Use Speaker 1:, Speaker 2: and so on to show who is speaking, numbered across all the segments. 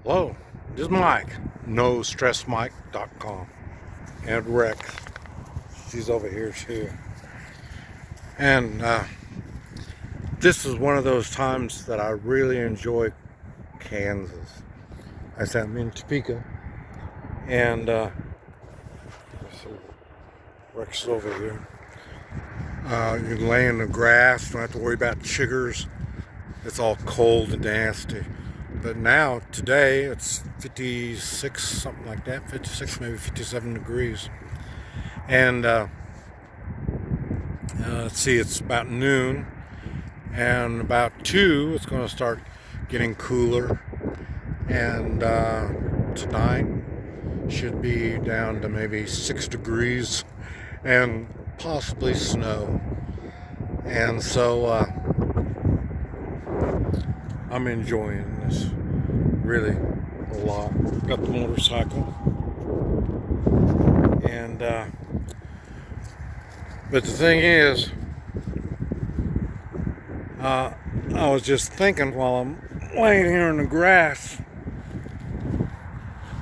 Speaker 1: Hello, this is Mike, NoStressMike.com, and Rex. She's over here too. And this is one of those times that I really enjoy Kansas. I'm in Topeka, and so Rex is over here. You can lay in the grass, don't have to worry about chiggers. It's all cold and nasty. But now, today, it's 56, something like that, 56, maybe 57 degrees. And let's see, it's about noon. And about 2, it's going to start getting cooler. And tonight should be down to maybe 6 degrees and possibly snow. And so I'm enjoying this really a lot. Got the motorcycle, and but the thing is, I was just thinking while I'm laying here in the grass.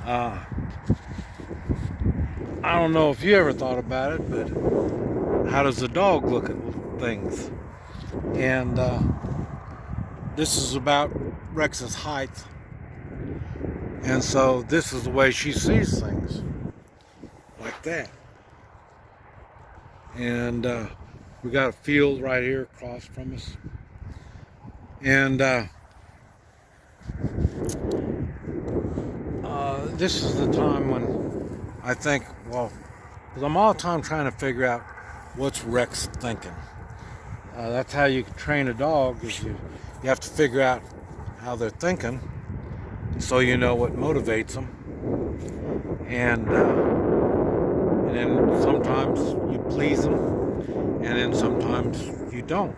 Speaker 1: I don't know if you ever thought about it, but how does the dog look at things? And this is about Rex's height. And so this is the way she sees things. Like that. And we got a field right here across from us. And this is the time when I think, well, because I'm all the time trying to figure out what's Rex thinking. That's how you train a dog, is you have to figure out how they're thinking so you know what motivates them. And then sometimes you please them, and then sometimes you don't,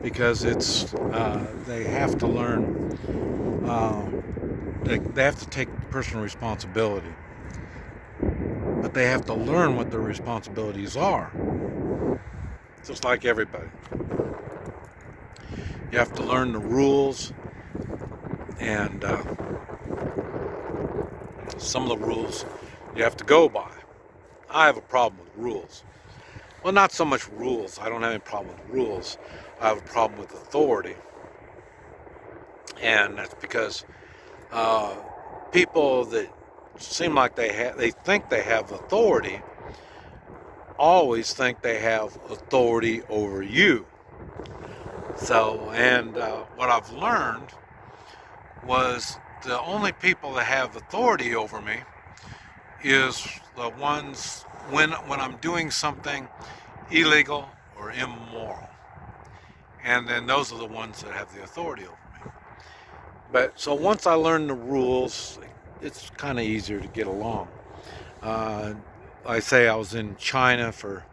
Speaker 1: because it's they have to learn. They have to take personal responsibility, but they have to learn what their responsibilities are. Just like everybody, you have to learn the rules, and some of the rules you have to go by. I have a problem with rules. Well, not so much rules. I don't have any problem with rules. I have a problem with authority. And that's because people that seem like they think they have authority always think they have authority over you. So, and what I've learned was the only people that have authority over me is the ones when I'm doing something illegal or immoral. And then those are the ones that have the authority over me. But so once I learn the rules, it's kind of easier to get along. I say I was in China for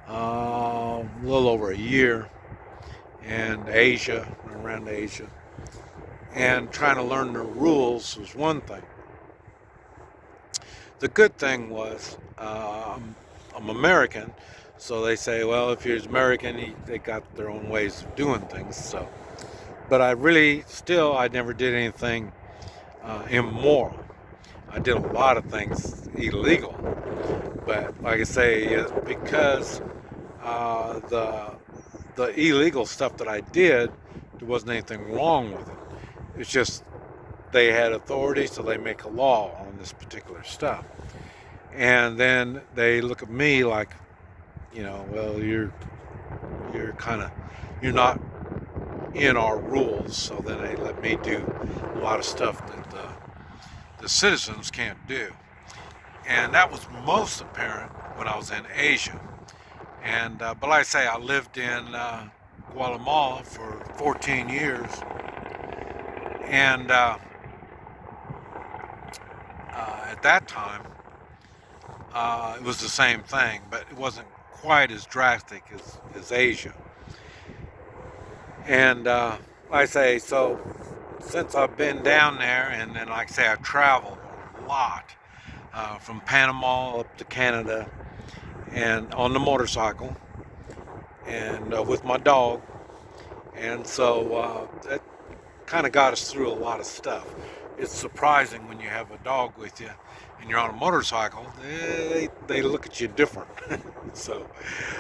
Speaker 1: a little over a year, and around Asia. And trying to learn the rules was one thing. The good thing was I'm American, so they say, well, if you're American, they got their own ways of doing things. So, but I never did anything immoral. I did a lot of things illegal, but like I say, because the illegal stuff that I did, there wasn't anything wrong with it. It's just they had authority, so they make a law on this particular stuff. And then they look at me like, well, you're not in our rules, so then they let me do a lot of stuff that the citizens can't do. And that was most apparent when I was in Asia. And but like I say, I lived in Guatemala for 14 years, and at that time it was the same thing, but it wasn't quite as drastic as Asia. And like I say, so since I've been down there, and then like I say, I've traveled a lot from Panama up to Canada, and on the motorcycle, and with my dog. And so that kind of got us through a lot of stuff. it's surprising when you have a dog with you and you're on a motorcycle. They look at you different. So,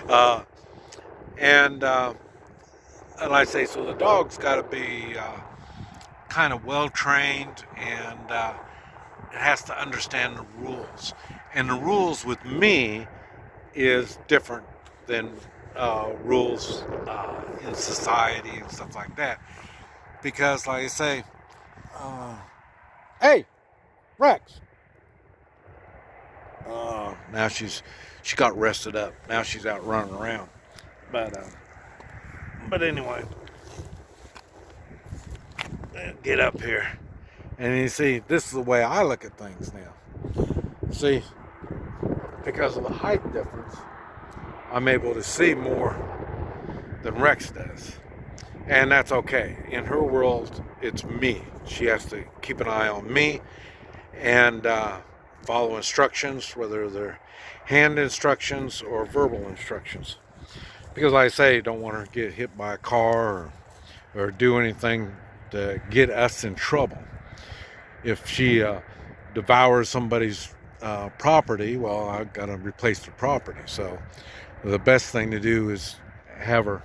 Speaker 1: uh, and like I say, so the dog's got to be kind of well trained, and it has to understand the rules. And the rules with me is different than rules in society and stuff like that. Because, like I say, uh, hey, Rex. Now she got rested up. Now she's out running around. But anyway, get up here, and you see, this is the way I look at things now. See, because of the height difference, I'm able to see more than Rex does. And that's okay. In her world, it's me. She has to keep an eye on me and follow instructions, whether they're hand instructions or verbal instructions. Because like I say, don't want her to get hit by a car or do anything to get us in trouble. If she devours somebody's property, well, I've got to replace the property. So the best thing to do is have her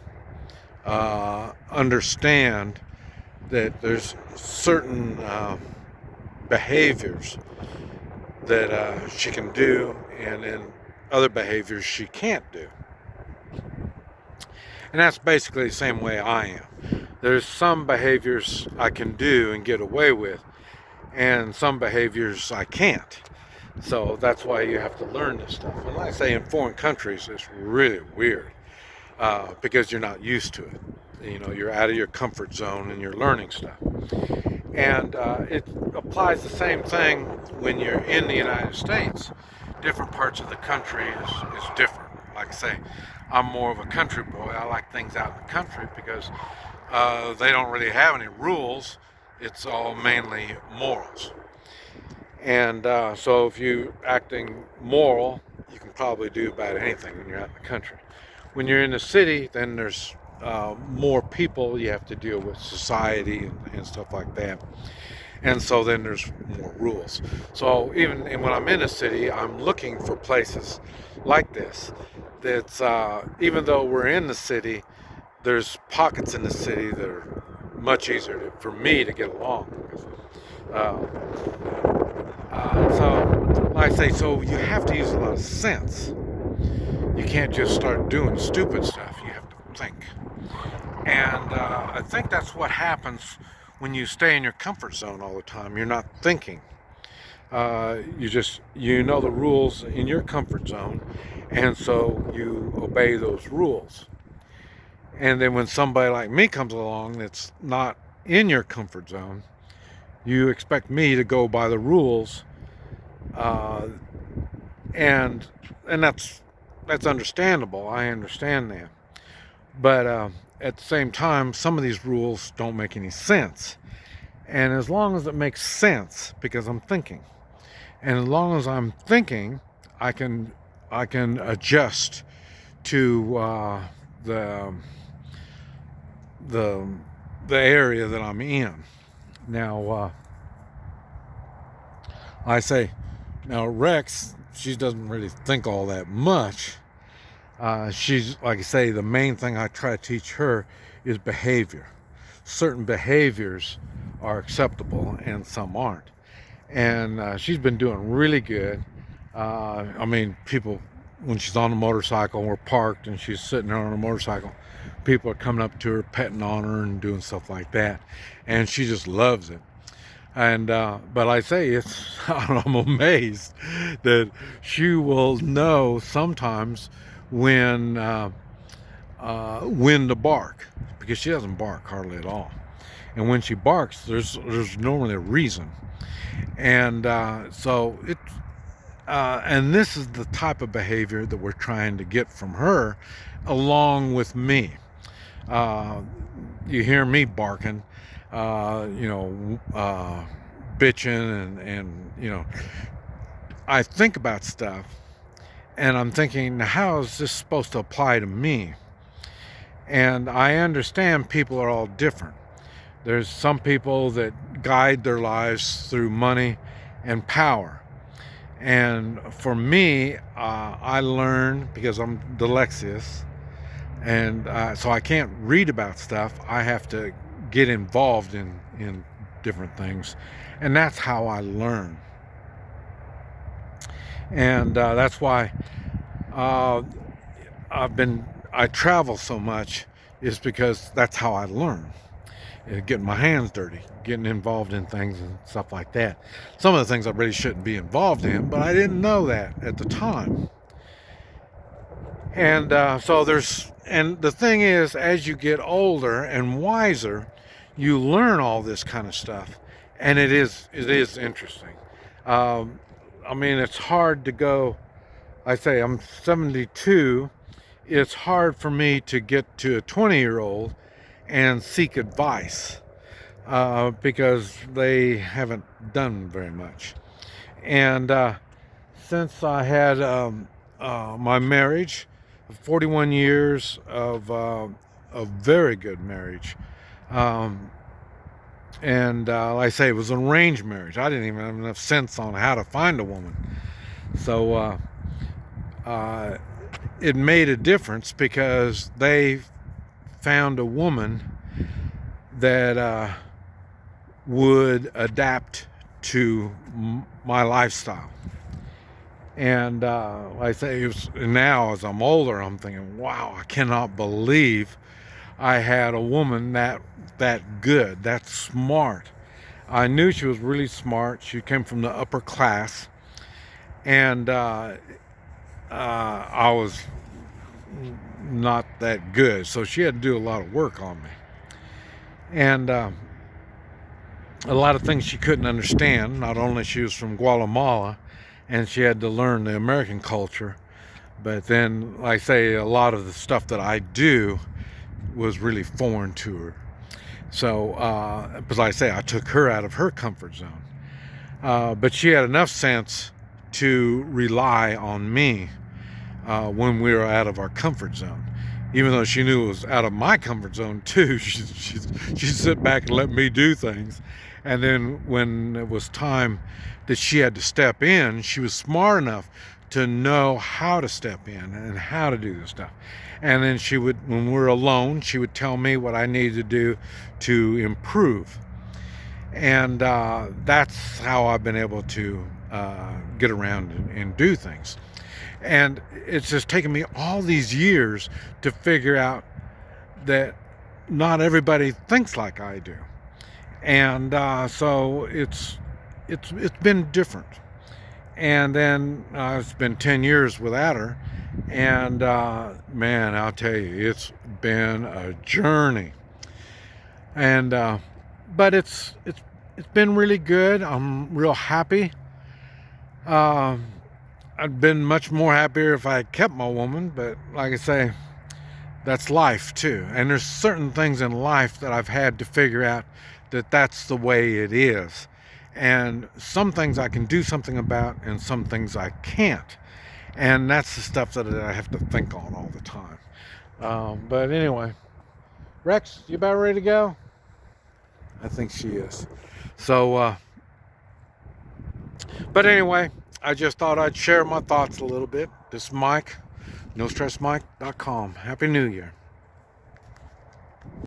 Speaker 1: understand that there's certain behaviors that she can do, and then other behaviors she can't do. And that's basically the same way I am. There's some behaviors I can do and get away with, and some behaviors I can't. So that's why you have to learn this stuff. And like I say, in foreign countries, it's really weird because you're not used to it. You know, you're out of your comfort zone and you're learning stuff. And it applies the same thing when you're in the United States. Different parts of the country is different. Like I say, I'm more of a country boy. I like things out in the country because they don't really have any rules. It's all mainly morals. And so if you're acting moral, you can probably do about anything when you're out in the country. When you're in the city, then there's more people. You have to deal with society and stuff like that. And so then there's more rules. So even when I'm in a city, I'm looking for places like this. That's even though we're in the city, there's pockets in the city that are much easier for me to get along. So, like I say, so you have to use a lot of sense. You can't just start doing stupid stuff. You have to think. And I think that's what happens when you stay in your comfort zone all the time. You're not thinking. You know the rules in your comfort zone, and so you obey those rules. And then when somebody like me comes along that's not in your comfort zone, you expect me to go by the rules, and that's understandable. I understand that, but at the same time, some of these rules don't make any sense. And as long as it makes sense, because I'm thinking, and as long as I'm thinking, I can adjust to the area that I'm in. Now, I say, now Rex, she doesn't really think all that much. She's, like I say, the main thing I try to teach her is behavior. Certain behaviors are acceptable and some aren't. And she's been doing really good. I mean, people, when she's on a motorcycle and we're parked and she's sitting there on a motorcycle, people are coming up to her, petting on her and doing stuff like that. And she just loves it. And but I say, I'm amazed that she will know sometimes when to bark, because she doesn't bark hardly at all. And when she barks, there's normally a reason. And so it and this is the type of behavior that we're trying to get from her, along with me. You hear me barking, bitching, and I think about stuff, and I'm thinking, how is this supposed to apply to me? And I understand people are all different, There's some people that guide their lives through money and power. And for me, I learn because I'm dyslexic, and so I can't read about stuff. I have to get involved in different things, and that's how I learn. And that's why uh, I travel so much, is because that's how I learn. Getting my hands dirty, getting involved in things and stuff like that. Some of the things I really shouldn't be involved in, but I didn't know that at the time. And and the thing is, as you get older and wiser, you learn all this kind of stuff, and it is interesting. Um, I mean, it's hard to go. I say I'm 72. It's hard for me to get to a 20-year-old and seek advice because they haven't done very much. And since I had my marriage, 41 years of a very good marriage, um, and like I say, it was an arranged marriage. I didn't even have enough sense on how to find a woman, so it made a difference because they found a woman that would adapt to my lifestyle. And like I say, now as I'm older, I'm thinking, wow, I cannot believe I had a woman that good, that smart. I knew she was really smart. She came from the upper class, and I was not that good, so she had to do a lot of work on me. And a lot of things she couldn't understand. Not only she was from Guatemala, and she had to learn the American culture, but then, like I say, a lot of the stuff that I do was really foreign to her. So, but like I say, I took her out of her comfort zone. But she had enough sense to rely on me when we were out of our comfort zone. Even though she knew it was out of my comfort zone too, she'd sit back and let me do things. And then when it was time that she had to step in, she was smart enough to know how to step in and how to do this stuff. And then she would, when we were alone, she would tell me what I needed to do to improve. And that's how I've been able to get around and do things. And it's just taken me all these years to figure out that not everybody thinks like I do. And so it's been different. And then it's been 10 years without her. And man, I'll tell you, it's been a journey. And but it's been really good. I'm real happy. I'd been much more happier if I kept my woman, but like I say, that's life too. And there's certain things in life that I've had to figure out that that's the way it is. And some things I can do something about, and some things I can't. And that's the stuff that I have to think on all the time. But anyway, Rex, you about ready to go? I think she is. So, but anyway, I just thought I'd share my thoughts a little bit. This is Mike, NoStressMike.com. Happy New Year.